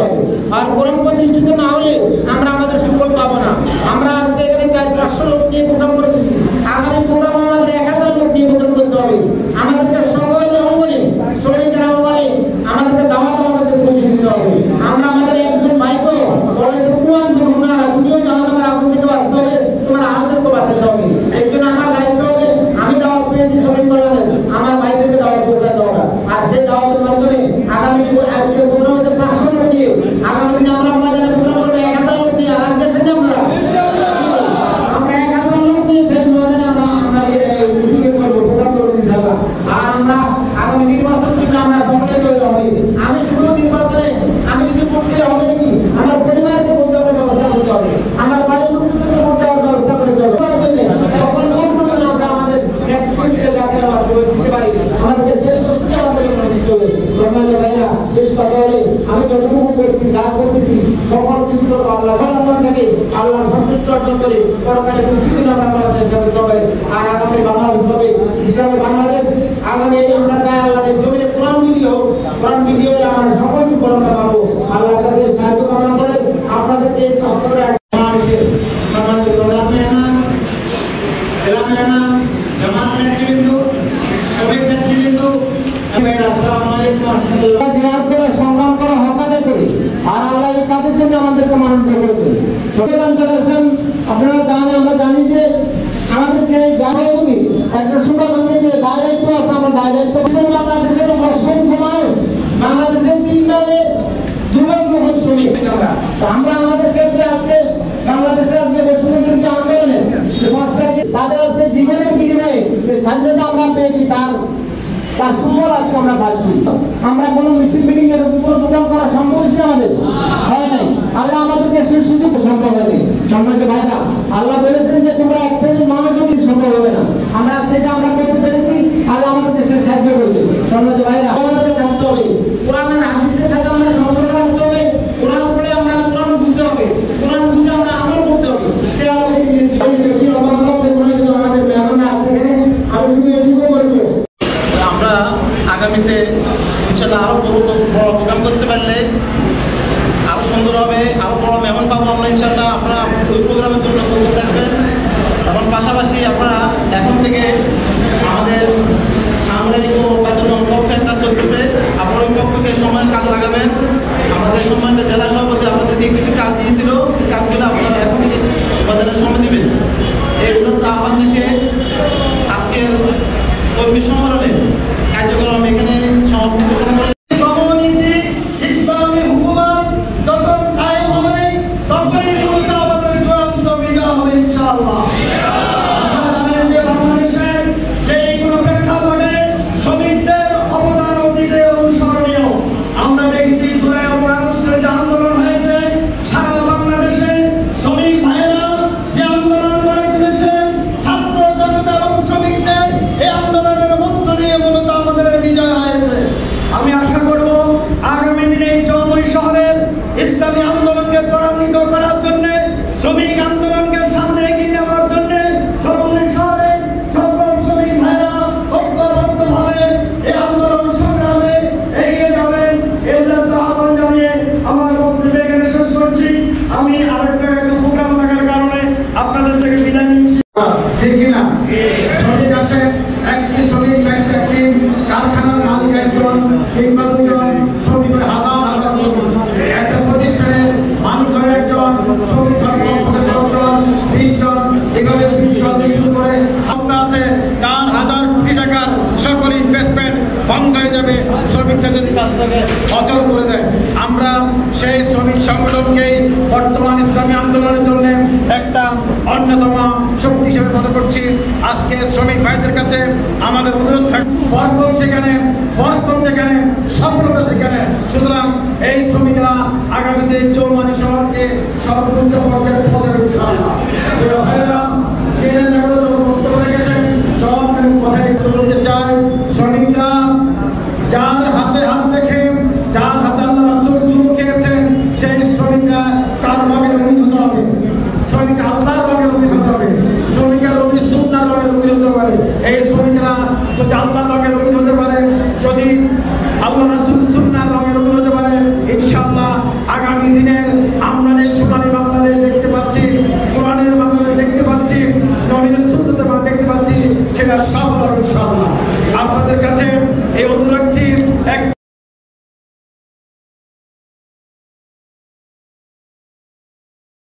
হবে। আর কোরআন প্রতিষ্ঠিত না হলে আমরা আমাদের সুফল পাবো না। আমরা আজকে এখানে 400-500 লোক নিয়ে প্রোগ্রাম করেছি, আগামী প্রোগ্রাম আমাদের 1000 লোক নিয়ে প্রোগ্রাম করতে হবে। আমাদেরকে সকল অঙ্গনে, শ্রমিকের অঙ্গনে আমাদেরকে দাওয়াত আমাদেরকে পৌঁছে দিতে হবে। আমরা আমাদের একজন ভাইকে বলেছে তুমিও জাহান্নামের আগুন থেকে বাঁচতে হবে, তোমার আহাদেরকে বাঁচাতে হবে। এর জন্য আমার দায়িত্ব হবে, আমি দাওয়াত পেয়েছি শ্রমিক কল্যাণের, আমার ভাইদেরকে দাওয়াত পৌঁছাতে হবে। আর সেই দাওয়াতের মাধ্যমে আগামী আজকের প্রোগ্রাম হচ্ছে 500 লোক নিয়ে, আগামী দিনে আমরা ময়দানে প্রোগ্রাম করবো 1000 লোক নিয়ে। আর আজকে সেটা আমরা 1000 লোক নিয়ে সেই ময়দানে আমরা প্রোগ্রাম করবো ইনশাআল্লাহ। আর আমরা আগামী নির্বাচন কিন্তু আমরা সকলে তৈরি হবে। আমি শুধু নির্বাচনে আমি যদি ভোট দিলে হবে নাকি, আমার পরিবারকে ভোট দেওয়ার ব্যবস্থা করতে হবে, আমার বাড়ির লোকদেরকে ভোট দেওয়ার ব্যবস্থা করতে হবে। সকল ভোট প্রয়োজন আমরা আমাদের এক্সপিরিয়েন্সকে যাতে দেওয়ার সুযোগ দিতে পারি, আমাদেরকে শেষ করতে আমাদেরকে মনে দিতে হবে। রহমানের ভাইরা শেষ কথা হলে আমি যতটুকু করছি যা করতেছি সকল কিছু করবো আল্লাহ থেকে, আল্লাহ সন্তুষ্ট অর্জন করে পরকালে পরিস্থিতি আমরা করার চেষ্টা করতে হবে। আর আগামী বাংলাদেশ হবে ইসলামের বাংলাদেশ। আগামী আমরা চাই আল্লাহর জমিনে কোরআন বিধি হোক, কোরআন বিধি হলে আমরা সকল সুফল আমরা পাবো। আল্লাহর কাছে সাহায্য কামনা করে আপনাদেরকে কষ্ট করে সমাবেশের সম্মানিত প্রধান মেহমান, জেলা মেহমান, জামাত নেতৃবৃন্দ, শ্রমিক নেতৃবৃন্দ, আসসালামু আলাইকুম ওয়া রাহমাতুল্লাহ। জিহাদ করে সংগ্রাম করা হক আদায় করে, আর আল্লাহ এই কাজের জন্য আমাদেরকে মনোনীত করেছেন। সচেতন করেছেন আপনারা জানেন, আমরা জানি যে আমাদেরকে জায়গাগুলি একটা সুবাদে যে দায়িত্ব আছে, আমরা দায়িত্ব বাংলাদেশের অসংখ্য মানুষ, বাংলাদেশের 3 ভাগে 2 ভাগ শ্রমিক। আমরা আমাদের ক্ষেত্রে আজকে বাংলাদেশে আজকে বৈষম্যবিরোধী আন্দোলনে তাদের আজকে জীবনের বিনিময়ে যে স্বাধীনতা আমরা পেয়েছি তার সুফল আজকে আমরা পাচ্ছি। আমরা কোনো মিছিল মিটিং এর উপর প্রোগ্রাম করা সম্ভব হচ্ছে আমাদের হয় নাই, আল্লাহ আমাদেরকে সেই সুযোগ সম্ভব হয়নি। সম্মানিত ভাইরা, আল্লাহ বলেছেন যে তোমরা এক শ্রেণীর মানুষ যদি সম্ভব হবে না, আমরা সেটা আমরা করতে পেরেছি, আল্লাহ আমাদেরকে সে সাহায্য করেছে। সম্মানিত ভাইরা, আমাদেরকে জানতে হবে কোরআনের হাদিসের সাথে আমরা সম্পর্ক রাখতে হবে। কোরআন পড়ে আমরা কোরআন বুঝতে হবে, কোরআন বুঝে আমরা আমল করতে হবে। সে আমাদেরকে বেশি আমাদের মেহমানরা আছে এখানে, আমি শুধু এটুকু বলবো আমরা আগামীতে ইনশাআল্লাহ আরো বড় প্রোগ্রাম করতে পারলে আরো সুন্দর হবে, আরো বড় মেহমান পাবো আমরা ইনশাআল্লাহ। আপনারা ওই প্রোগ্রামের জন্য প্রস্তুত থাকবেন এবং পাশাপাশি আপনারা এখন থেকে আমাদের সামরিক ও বেতন পক্ষে একটা চলতেছে, আপনারা ওই পক্ষকে সময় কাজ লাগাবেন। আমাদের সম্মানিত জেলা সভাপতি আমাদেরকে কিছু কাজ দিয়েছিল, এই কাজগুলো আপনারা এখন থেকে বাজারের সময় দিবেন। এগুলো তো আপনাদেরকে আজকের কর্মী সম্মেলনে কার্যক্রম এখানে সমাপ্ত ঘোষণা করে ইসলামী আন্দোলনকে ত্বরান্বিত করার জন্য, শ্রমিক আন্দোলনকে সামনে এগিয়ে নেওয়ার জন্য চরমনাই শহরে সকল শ্রমিক ভাইরা ঐক্যবদ্ধভাবে এই আন্দোলন সংগ্রামে এগিয়ে যাবেন। এই যাত্রা আহ্বান জানিয়ে আমার বক্তব্য এখানে শেষ করছি। আমি আরেকটা প্রোগ্রাম থাকার কারণে আপনাদের থেকে বিদায় নিচ্ছি। ঠিক কিনা? শ্রমিক আছে, একটি শ্রমিক ফ্যাক্টরি কারখানার মালিক একজন কিংবা 2 জন, শ্রমিকের হাজার হাজার একটা প্রতিষ্ঠানের মালিক করে একজন, শ্রমিকের পক্ষে 10 জন, 20 জন, এভাবে 20 জন শুরু করে সংস্থা আছে, তার হাজার কোটি টাকার সকল ইনভেস্টমেন্ট বন্ধ হয়ে যাবে শ্রমিকরা যদি কাজ থেকে অচল করে দেয়। আমরা সেই শ্রমিক সংগঠনকেই বর্তমান ইসলামী আন্দোলনের জন্য একটা অন্যতম শক্তি হিসেবে মনে করছি। আজকে শ্রমিক ভাইদের কাছে আমাদের অনুরোধ থাকবে, বরকত সেখানে, বরকত যেখানে, সফলতা সেখানে। সুতরাং এই শ্রমিকরা আগামীতে চৌমানি শহরকে সর্বোচ্চ পর্যায়ে পৌঁছাবে ইনশাআল্লাহ। বক্তব্য রেখেছেন সব কথাই বলতে চাই, শ্রমিকরা যার হাতে হাত রেখে, যার হাতে আল্লাহ রাসূল চুমু খেয়েছেন, সেই শ্রমিকরা তার ভাগের অধীন হতে হবে। শ্রমিক আল্লাহর ভাগের অধীন হতে হবে, শ্রমিকের অধীন সুন্নাহর ভাগের অধীন হতে পারে। এই শ্রমিকরা যদি আল্লাহর ভাগের অধীন হতে পারে, যদি আল্লাহ রাসূল সুন্নাহর ভাগের অধীন হতে পারে, ইনশাআল্লাহ আগামী দিনের আমরা যে